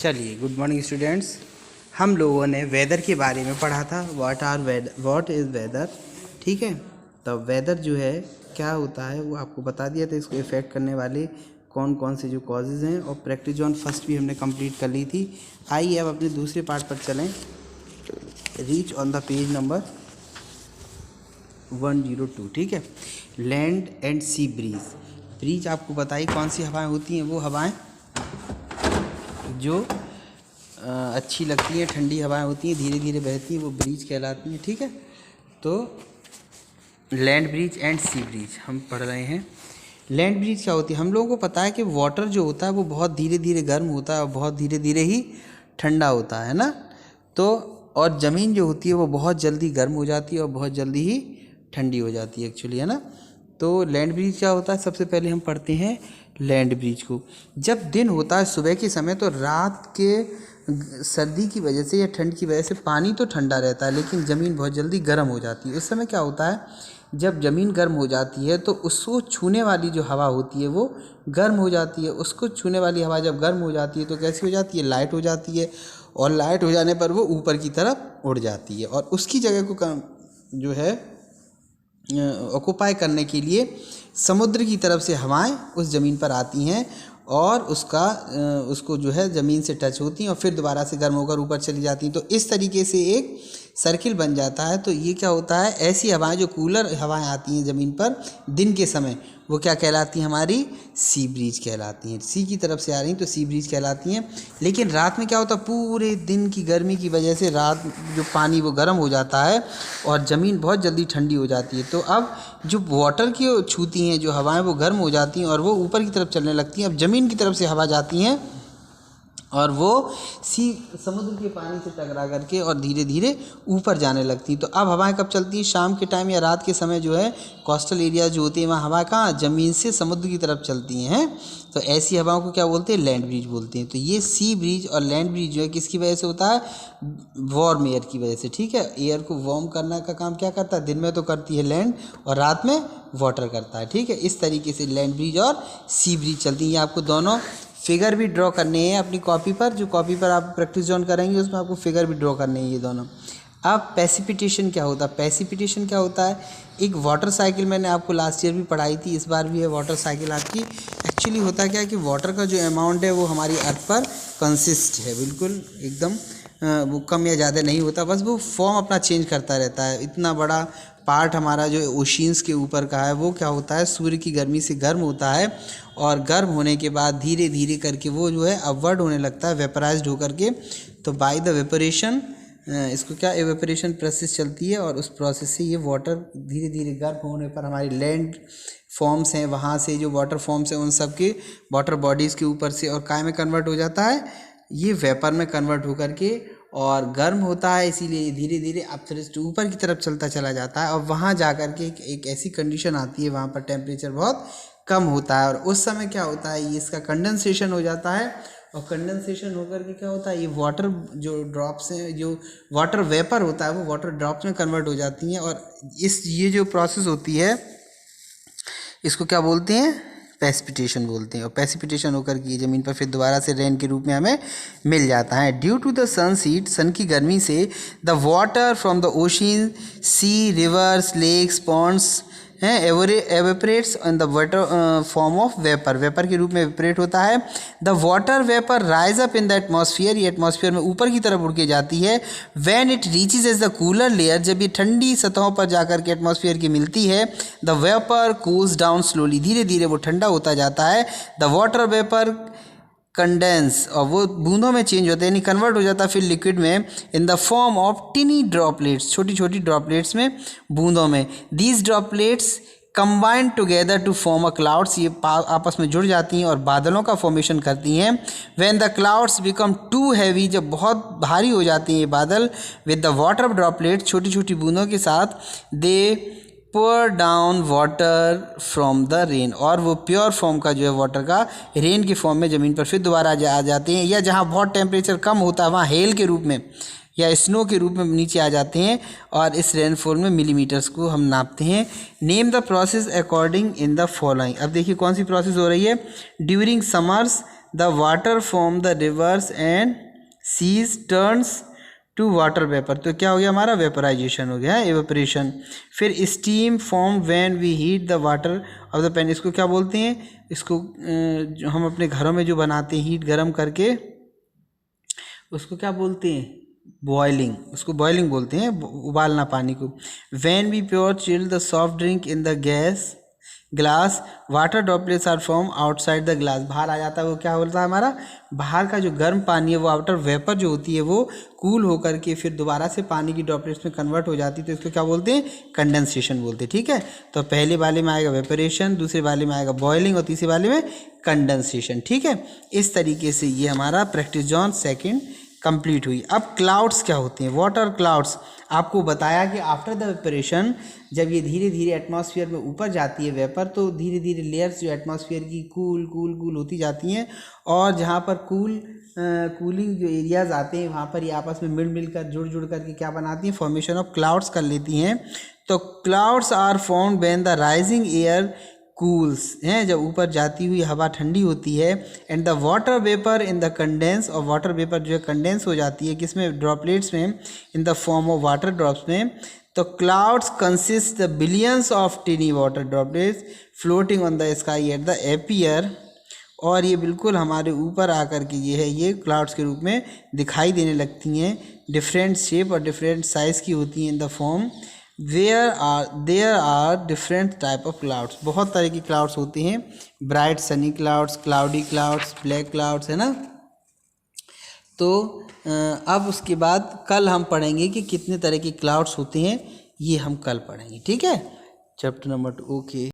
चलिए, good morning students. हम लोगों ने वेदर के बारे में पढ़ा था। What is weather. ठीक है, तो वेदर जो है क्या होता है वो आपको बता दिया था। इसको इफ़ेक्ट करने वाले कौन कौन से जो कॉजेज़ हैं, और प्रैक्टिस ऑन फर्स्ट भी हमने कंप्लीट कर ली थी। आइए अब अपने दूसरे पार्ट पर चलें। Reach on the page number 102। ठीक है, land and sea breeze. Breeze आपको बताइए कौन सी हवाएं होती हैं। वो हवाएं जो अच्छी लगती हैं, ठंडी हवाएं होती हैं, धीरे धीरे बहती हैं, वो ब्रीज कहलाती हैं। ठीक है, तो land breeze and sea bridge हम पढ़ रहे हैं। लैंड ब्रीज क्या होती है? हम लोगों को पता है कि वाटर जो होता है वो बहुत धीरे धीरे गर्म होता है और बहुत धीरे धीरे ही ठंडा होता है ना। तो और ज़मीन जो होती है वो बहुत जल्दी गर्म हो जाती है और बहुत जल्दी ही ठंडी हो जाती है एक्चुअली, है ना। तो लैंड ब्रीज क्या होता है? सबसे पहले हम पढ़ते हैं लैंड ब्रीज को। जब दिन होता है सुबह के समय, तो रात के सर्दी की वजह से या ठंड की वजह से पानी तो ठंडा रहता है, लेकिन ज़मीन बहुत जल्दी गर्म हो जाती है। उस समय क्या होता है, जब ज़मीन गर्म हो जाती है तो उसको छूने वाली जो हवा होती है वो गर्म हो जाती है। उसको छूने वाली हवा जब गर्म हो जाती है तो कैसी हो जाती है? लाइट हो जाती है, और लाइट हो जाने पर वो ऊपर की तरफ उड़ जाती है, और उसकी जगह को जो है ऑक्यूपाई करने के लिए समुद्र की तरफ से हवाएं उस ज़मीन पर आती हैं और उसको जो है ज़मीन से टच होती हैं और फिर दोबारा से गर्म होकर ऊपर चली जाती हैं। तो इस तरीके से एक सर्किल बन जाता है। तो ये क्या होता है, ऐसी हवाएं जो कूलर हवाएं आती हैं ज़मीन पर दिन के समय, वो क्या कहलाती हैं? हमारी सी ब्रीज कहलाती हैं। सी की तरफ से आ रही तो सी ब्रीज कहलाती हैं। लेकिन रात में क्या होता है, पूरे दिन की गर्मी की वजह से रात जो पानी वो गर्म हो जाता है और ज़मीन बहुत जल्दी ठंडी हो जाती है। तो अब जो वाटर की छूती हैं जो हवाएं वो गर्म हो जाती हैं और वो ऊपर की तरफ चलने लगती हैं। अब ज़मीन की तरफ से हवा जाती हैं और वो समुद्र के पानी से टकरा करके और धीरे धीरे ऊपर जाने लगती हैं। तो अब हवाएं कब चलती हैं? शाम के टाइम या रात के समय जो है कोस्टल एरिया जो होते हैं वहाँ हवा कहाँ? ज़मीन से समुद्र की तरफ चलती हैं। तो ऐसी हवाओं को क्या बोलते हैं? लैंड ब्रीज बोलते हैं। तो ये सी ब्रीज और लैंड ब्रीज जो है किसकी वजह से होता है? वार्म एयर की वजह से। ठीक है, एयर को वार्म करने का काम क्या करता है? दिन में तो करती है लैंड और रात में वाटर करता है। ठीक है, इस तरीके से लैंड ब्रीज और सी ब्रीज चलती हैं। आपको दोनों फिगर भी ड्रॉ करने हैं अपनी कॉपी पर। जो कॉपी पर आप प्रैक्टिस जोन करेंगे उसमें आपको फिगर भी ड्रॉ करने हैं ये दोनों। अब प्रेसिपिटेशन क्या होता है? प्रेसिपिटेशन क्या होता है? एक वाटर साइकिल मैंने आपको लास्ट ईयर भी पढ़ाई थी, इस बार भी है वाटर साइकिल आपकी। एक्चुअली होता क्या है कि वाटर का जो अमाउंट है वो हमारी अर्थ पर कंसिस्ट है, बिल्कुल एकदम वो कम या ज़्यादा नहीं होता, बस वो फॉर्म अपना चेंज करता रहता है। इतना बड़ा पार्ट हमारा जो ओशियंस के ऊपर का है वो क्या होता है? सूर्य की गर्मी से गर्म होता है, और गर्म होने के बाद धीरे धीरे करके वो जो है अपवर्ड होने लगता है, वेपराइज्ड होकर के। तो बाय द वेपरेशन, इसको क्या एवेपरेशन प्रोसेस चलती है, और उस प्रोसेस से ये वाटर धीरे धीरे गर्म होने पर हमारी लैंड फॉर्म्स हैं, वहाँ से जो वाटर फॉर्म्स हैं उन सब के वाटर बॉडीज़ के ऊपर से और काय में कन्वर्ट हो जाता है? ये वेपर में कन्वर्ट होकर के और गर्म होता है, इसीलिए धीरे धीरे अपथरस्ट ऊपर की तरफ चलता चला जाता है। और वहाँ जा कर के एक ऐसी कंडीशन आती है वहाँ पर टेम्परेचर बहुत कम होता है, और उस समय क्या होता है, ये इसका कंडेंसेशन हो जाता है, और कंडेंसेशन होकर के क्या होता है, ये वाटर जो ड्रॉप्स हैं, जो वाटर वेपर होता है वो वाटर ड्रॉप्स में कन्वर्ट हो जाती हैं। और ये जो प्रोसेस होती है इसको क्या बोलते हैं? प्रेसिपिटेशन बोलते हैं। और प्रेसिपिटेशन होकर के ज़मीन पर फिर दोबारा से रेन के रूप में हमें मिल जाता है। Due to the sun heat, sun की गर्मी से the water from the ocean, sea, rivers, lakes, ponds evaporates in the water form of vapour. Vapour के रूप में एवेपरेट होता है। The water vapour rise up in the atmosphere, ये atmosphere में ऊपर की तरफ उड़ के जाती है। When it reaches as the cooler layer, जब ये ठंडी सतहों पर जाकर के एटमॉस्फेयर की मिलती है, the vapour cools down slowly, धीरे धीरे वो ठंडा होता जाता है। द वाटर वेपर कंडेंस, और वो बूंदों में चेंज होता है, यानी कन्वर्ट हो जाता है फिर लिक्विड में, in the form of tiny droplets, छोटी छोटी ड्रॉपलेट्स में, बूंदों में। These droplets combined together to form a clouds, ये आपस में जुड़ जाती हैं और बादलों का फॉर्मेशन करती हैं। When the clouds become too heavy, जब बहुत भारी हो जाती हैं ये बादल, विद द वाटर ड्रॉपलेट्स, छोटी छोटी बूंदों के साथ, दे pour down water from the rain, और वो प्योर फॉर्म का जो है वाटर का रेन के फॉर्म में ज़मीन पर फिर दोबारा आ जाते हैं, या जहाँ बहुत टेम्परेचर कम होता है वहाँ हेल के रूप में या स्नो के रूप में नीचे आ जाते हैं, और इस रेनफॉल में मिलीमीटर्स को हम नापते हैं। Name the process according in the following. अब देखिए कौन सी प्रोसेस हो रही है? During summers the water from the rivers and seas turns to water vapour. तो क्या हो गया हमारा, वेपराइजेशन हो गया, एवेपरेशन। फिर steam form when we heat the water of the pan. इसको क्या बोलते हैं, इसको जो हम अपने घरों में जो बनाते हैं हीट गर्म करके, उसको क्या बोलते हैं, बॉइलिंग। उसको बॉइलिंग बोलते हैं, उबालना पानी को। When we pour chill the soft drink in the gas glass, water droplets are from outside the glass. बाहर आ जाता है, वो क्या होता है हमारा, बाहर का जो गर्म पानी है वो आउटर वेपर जो होती है वो कूल होकर के फिर दोबारा से पानी की ड्रॉपलेट्स में कन्वर्ट हो जाती है, तो इसको क्या बोलते हैं, कंडेंसेशन बोलते हैं। ठीक है, तो पहले वाले में आएगा वेपरेशन, दूसरे वाले में आएगा बॉइलिंग और तीसरे वाले में कंडेंसेशन। ठीक है, इस तरीके से ये हमारा प्रैक्टिस जॉन सेकेंड कंप्लीट हुई। अब क्लाउड्स क्या होते हैं, वाटर क्लाउड्स। आपको बताया कि आफ्टर द वेपरेशन जब ये धीरे धीरे एटमॉस्फेयर में ऊपर जाती है वेपर, तो धीरे धीरे लेयर्स जो एटमॉस्फेयर की कूल कूल कूल होती जाती हैं, और जहाँ पर कूलिंग जो एरियाज आते हैं वहाँ पर ये आपस में मिल कर जुड़ करके क्या बनाती हैं, फॉर्मेशन ऑफ क्लाउड्स कर लेती हैं। तो clouds are formed when the rising air cools हैं, जब ऊपर जाती हुई हवा ठंडी होती है। And the water vapour in the condense, और वाटर वेपर जो है कंडेंस हो जाती है किसमें, ड्रॉपलेट्स में, in the form of water drops में। तो clouds consist the billions of tiny water droplets floating on the sky at the appear, और ये बिल्कुल हमारे ऊपर आकर के ये क्लाउड्स के रूप में दिखाई देने लगती हैं। डिफरेंट शेप और डिफरेंट साइज़ की होती हैं in the form. There are different type of clouds. बहुत तरह की क्लाउड्स होती हैं, bright sunny clouds, cloudy clouds, black clouds, है ना। तो अब उसके बाद कल हम पढ़ेंगे कि कितने तरह की क्लाउड्स होते हैं, ये हम कल पढ़ेंगे। ठीक है, चैप्टर नंबर 2। ओके।